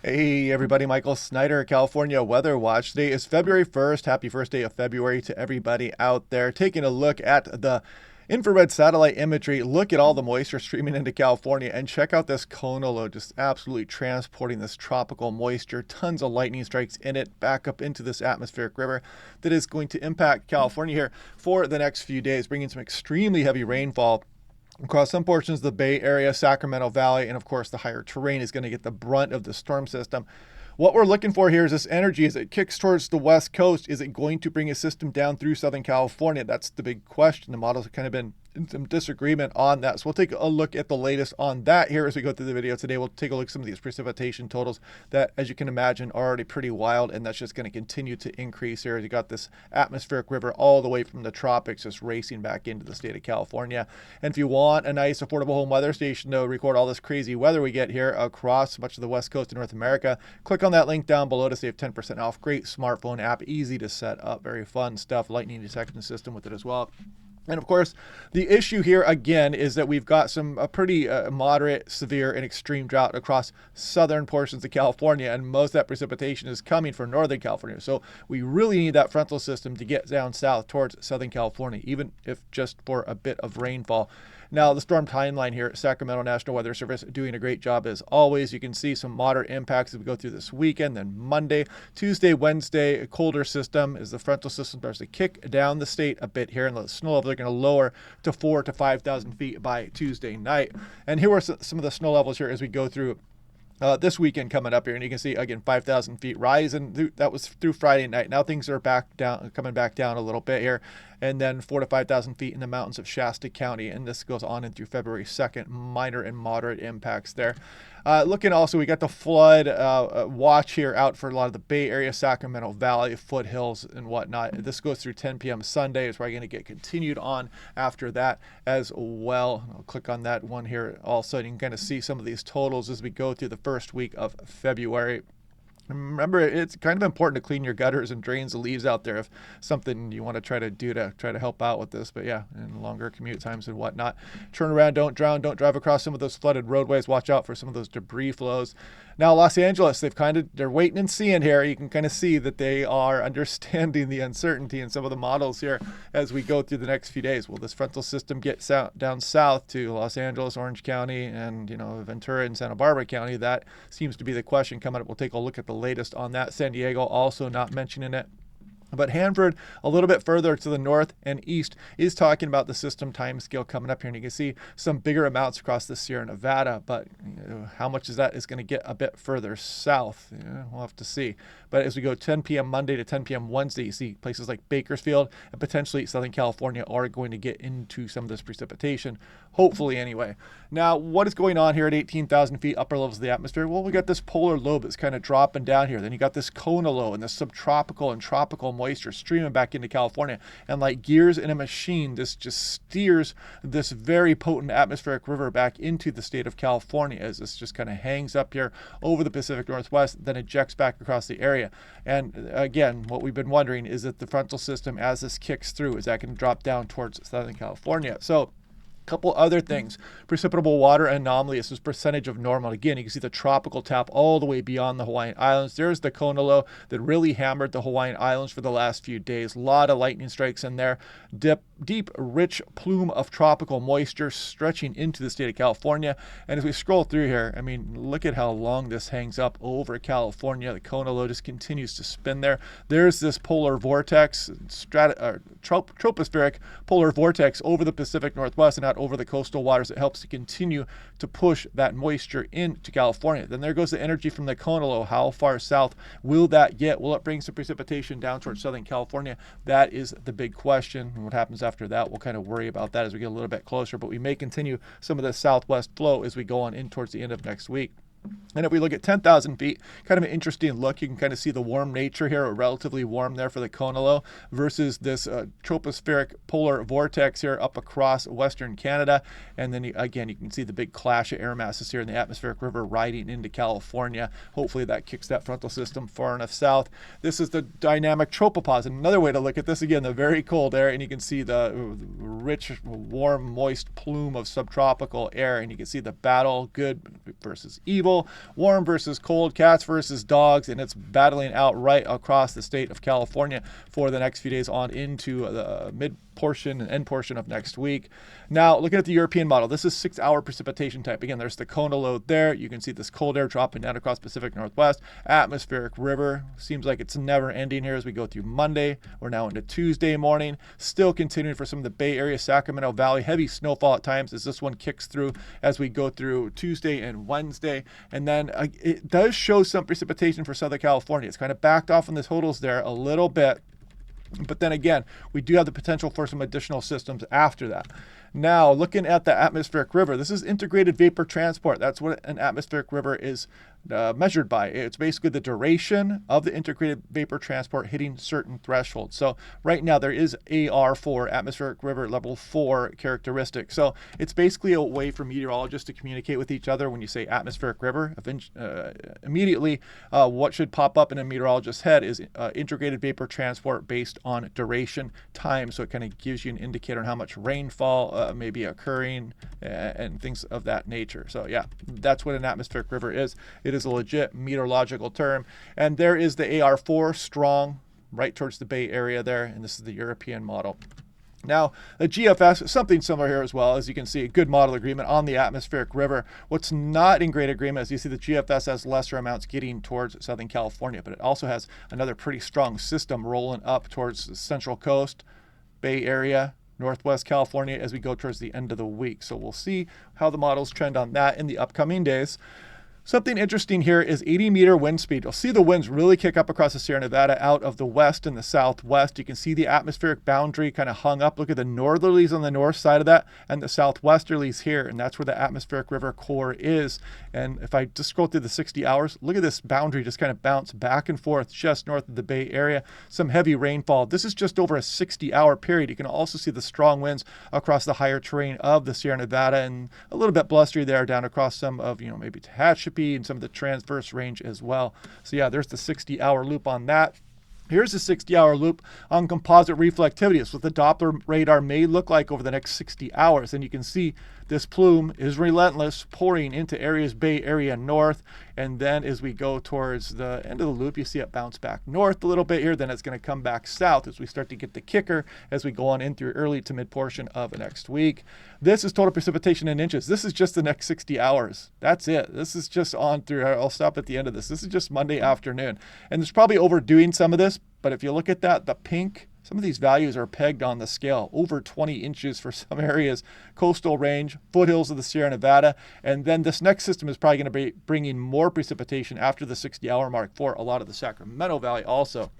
Hey everybody, Michael Snyder, California Weather Watch. Today is February 1st. Happy first day of February to everybody out there. Taking a look at the infrared satellite imagery. Look at all the moisture streaming into California and check out this cone low, just absolutely transporting this tropical moisture. Tons of lightning strikes in it back up into this atmospheric river that is going to impact California here for the next few days, bringing some extremely heavy rainfall across some portions of the Bay Area, Sacramento Valley, and of course the higher terrain is going to get the brunt of the storm system. What we're looking for here is this energy as it kicks towards the west coast. Is it going to bring a system down through Southern California? That's the big question. The models have kind of been in some disagreement on that. So we'll take a look at the latest on that here as we go through the video today. We'll take a look at some of these precipitation totals that, as you can imagine, are already pretty wild, and that's just going to continue to increase here as you got this atmospheric river all the way from the tropics just racing back into the state of California. And if you want a nice affordable home weather station to record all this crazy weather we get here across much of the west coast of North America, click on that link down below to save 10% off. Great smartphone app, easy to set up, very fun stuff, lightning detection system with it as well. And of course, the issue here again is that we've got some pretty moderate, severe, and extreme drought across southern portions of California, and most of that precipitation is coming from Northern California. So we really need that frontal system to get down south towards Southern California, even if just for a bit of rainfall. Now, the storm timeline here at Sacramento National Weather Service doing a great job as always. You can see some moderate impacts as we go through this weekend. Then Monday, Tuesday, Wednesday, a colder system as the frontal system starts to kick down the state a bit here, and the snow levels are going to lower to 4,000 to 5,000 feet by Tuesday night. And here are some of the snow levels here as we go through this weekend coming up here, and you can see again 5,000 feet rise, and that was through Friday night. Now things are back down, coming back down a little bit here, and then 4,000 to 5,000 feet in the mountains of Shasta County, and this goes on in through February 2nd. Minor and moderate impacts there. Looking also, we got the flood watch here out for a lot of the Bay Area, Sacramento Valley, foothills, and whatnot. This goes through 10 p.m. Sunday. It's probably going to get continued on after that as well. I'll click on that one here also, and you can kind of see some of these totals as we go through the first week of February. Remember, it's kind of important to clean your gutters and drains the leaves out there if something you want to try to do to try to help out with this. But yeah, in longer commute times and whatnot. Turn around, don't drown, don't drive across some of those flooded roadways. Watch out for some of those debris flows. Now, Los Angeles, they're waiting and seeing here. You can kind of see that they are understanding the uncertainty in some of the models here as we go through the next few days. Will this frontal system get down south to Los Angeles, Orange County, and Ventura and Santa Barbara County? That seems to be the question coming up. We'll take a look at the latest on that. San Diego also not mentioning it. But Hanford, a little bit further to the north and east, is talking about the system time scale coming up here. And you can see some bigger amounts across the Sierra Nevada, but how much is that is going to get a bit further south? We'll have to see. But as we go 10 p.m. Monday to 10 p.m. Wednesday, you see places like Bakersfield and potentially Southern California are going to get into some of this precipitation, hopefully anyway. Now, what is going on here at 18,000 feet upper levels of the atmosphere? Well, we got this polar lobe that's kind of dropping down here. Then you got this cone low and this subtropical and tropical moisture streaming back into California. And like gears in a machine, this just steers this very potent atmospheric river back into the state of California as this just kind of hangs up here over the Pacific Northwest, then ejects back across the area. And again, what we've been wondering is that the frontal system, as this kicks through, is that going to drop down towards Southern California? So couple other things. Precipitable water anomaly is this percentage of normal. Again, you can see the tropical tap all the way beyond the Hawaiian Islands. There's the cone low that really hammered the Hawaiian Islands for the last few days. A lot of lightning strikes in there. Deep, rich plume of tropical moisture stretching into the state of California. And as we scroll through here, I mean, look at how long this hangs up over California. The cone low just continues to spin there. There's this polar vortex, tropospheric polar vortex over the Pacific Northwest and out over the coastal waters. It helps to continue to push that moisture into California. Then there goes the energy from the cone low. How far south will that get? Will it bring some precipitation down towards Southern California? That is the big question. And what happens after that, we'll kind of worry about that as we get a little bit closer. But we may continue some of the southwest flow as we go on in towards the end of next week. And if we look at 10,000 feet, kind of an interesting look. You can kind of see the warm nature here, or relatively warm there for the cone low, versus this tropospheric polar vortex here up across western Canada. And then again, you can see the big clash of air masses here in the atmospheric river riding into California. Hopefully that kicks that frontal system far enough south. This is the dynamic tropopause. And another way to look at this, again, the very cold air, and you can see the rich, warm, moist plume of subtropical air, and you can see the battle, good versus evil. usual. Warm versus cold, cats versus dogs, and it's battling out right across the state of California for the next few days on into the mid portion and end portion of next week. Now, looking at the European model, this is 6-hour precipitation type. Again, there's the cone of load there. You can see this cold air dropping down across Pacific Northwest. Atmospheric river. Seems like it's never ending here as we go through Monday. We're now into Tuesday morning. Still continuing for some of the Bay Area, Sacramento Valley. Heavy snowfall at times as this one kicks through as we go through Tuesday and Wednesday. And then it does show some precipitation for Southern California. It's kind of backed off on the totals there a little bit. But then again, we do have the potential for some additional systems after that. Now, looking at the atmospheric river, this is integrated vapor transport. That's what an atmospheric river is measured by. It's basically the duration of the integrated vapor transport hitting certain thresholds. So right now there is AR4, atmospheric river level 4 characteristic. So it's basically a way for meteorologists to communicate with each other. When you say atmospheric river, immediately what should pop up in a meteorologist's head is integrated vapor transport based on duration time. So it kind of gives you an indicator on how much rainfall may be occurring and things of that nature. So yeah, that's what an atmospheric river is. It is a legit meteorological term. And there is the AR4 strong right towards the Bay Area there. And this is the European model. Now, the GFS, something similar here as well. As you can see, a good model agreement on the atmospheric river. What's not in great agreement is you see the GFS has lesser amounts getting towards Southern California, but it also has another pretty strong system rolling up towards the Central Coast, Bay Area, Northwest California as we go towards the end of the week. So we'll see how the models trend on that in the upcoming days. Something interesting here is 80-meter wind speed. You'll see the winds really kick up across the Sierra Nevada out of the west and the southwest. You can see the atmospheric boundary kind of hung up. Look at the northerlies on the north side of that and the southwesterlies here, and that's where the atmospheric river core is. And if I just scroll through the 60 hours, look at this boundary just kind of bounce back and forth just north of the Bay Area. Some heavy rainfall. This is just over a 60-hour period. You can also see the strong winds across the higher terrain of the Sierra Nevada and a little bit blustery there down across some of, maybe Tehachapi and some of the transverse range as well. So yeah, there's the 60-hour loop on that. Here's the 60-hour loop on composite reflectivity. It's what the Doppler radar may look like over the next 60 hours. And you can see this plume is relentless, pouring into areas Bay Area north. And then as we go towards the end of the loop, you see it bounce back north a little bit here. Then it's going to come back south as we start to get the kicker as we go on in through early to mid portion of next week. This is total precipitation in inches. This is just the next 60 hours. That's it. This is just on through. I'll stop at the end of this. This is just Monday afternoon. And there's probably overdoing some of this, but if you look at that, the pink, some of these values are pegged on the scale, over 20 inches for some areas, coastal range, foothills of the Sierra Nevada. And then this next system is probably going to be bringing more precipitation after the 60-hour mark for a lot of the Sacramento Valley also.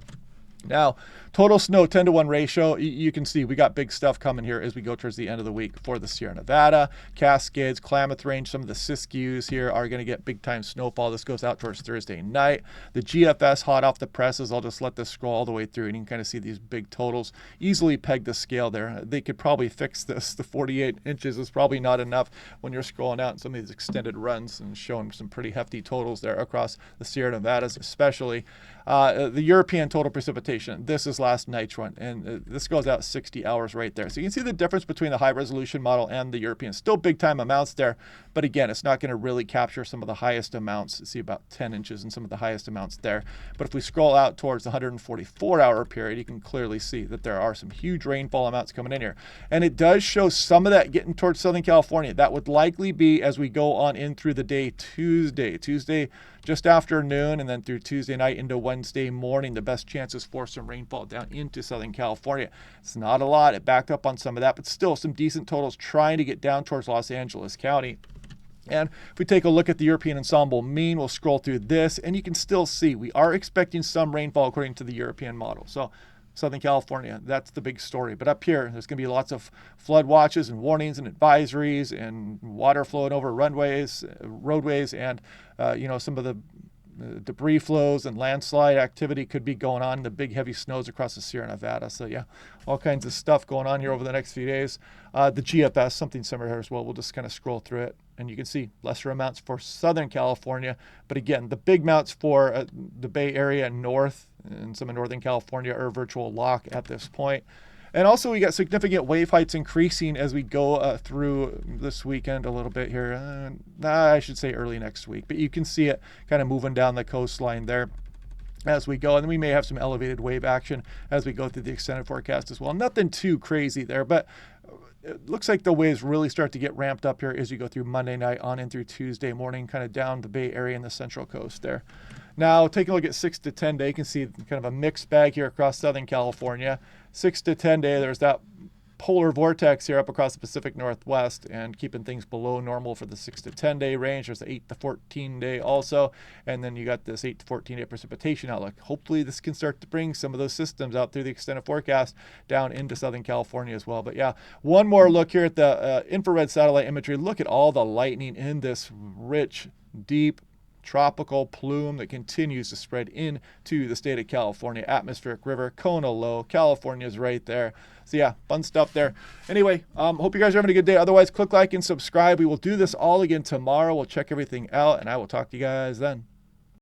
Now, total snow 10-to-1 ratio. You can see we got big stuff coming here as we go towards the end of the week for the Sierra Nevada, Cascades, Klamath Range. Some of the Siskiyous here are going to get big time snowfall. This goes out towards Thursday night. The GFS hot off the presses. I'll just let this scroll all the way through and you can kind of see these big totals. Easily peg the scale there. They could probably fix this. The 48 inches is probably not enough when you're scrolling out in some of these extended runs and showing some pretty hefty totals there across the Sierra Nevadas especially. The European total precipitation, this is last night's one, and this goes out 60 hours right there. So you can see the difference between the high resolution model and the European. Still big time amounts there, but again, it's not going to really capture some of the highest amounts. You see about 10 inches in some of the highest amounts there. But if we scroll out towards the 144-hour period, you can clearly see that there are some huge rainfall amounts coming in here. And it does show some of that getting towards Southern California. That would likely be as we go on in through the day Tuesday just after noon, and then through Tuesday night into Wednesday morning, the best chances for some rainfall down into Southern California. It's not a lot. It backed up on some of that, but still some decent totals trying to get down towards Los Angeles County. And if we take a look at the European ensemble mean, we'll scroll through this, and you can still see we are expecting some rainfall according to the European model. So Southern California, that's the big story. But up here, there's going to be lots of flood watches and warnings and advisories and water flowing over roadways, and some of the debris flows and landslide activity could be going on. The big heavy snows across the Sierra Nevada. So yeah, all kinds of stuff going on here over the next few days. The GFS, something similar here as well. We'll just kind of scroll through it. And you can see lesser amounts for Southern California. But again, the big amounts for the Bay Area north and some of Northern California are virtual lock at this point. And also, we got significant wave heights increasing as we go through this weekend a little bit here. I should say early next week, but you can see it kind of moving down the coastline there as we go. And then we may have some elevated wave action as we go through the extended forecast as well. Nothing too crazy there, but it looks like the waves really start to get ramped up here as you go through Monday night on in through Tuesday morning, kind of down the Bay Area and the Central Coast there. Now, taking a look at 6 to 10 day, you can see kind of a mixed bag here across Southern California. 6 to 10 day, there's that polar vortex here up across the Pacific Northwest and keeping things below normal for the 6 to 10 day range. There's the 8 to 14 day also. And then you got this 8 to 14 day precipitation outlook. Hopefully this can start to bring some of those systems out through the extended forecast down into Southern California as well. But yeah, one more look here at the infrared satellite imagery. Look at all the lightning in this rich, deep, tropical plume that continues to spread into the state of California. Atmospheric river, Kona low, California's right there. So yeah, fun stuff there. Anyway, hope you guys are having a good day. Otherwise, click like and subscribe. We will do this all again tomorrow. We'll check everything out, and I will talk to you guys then.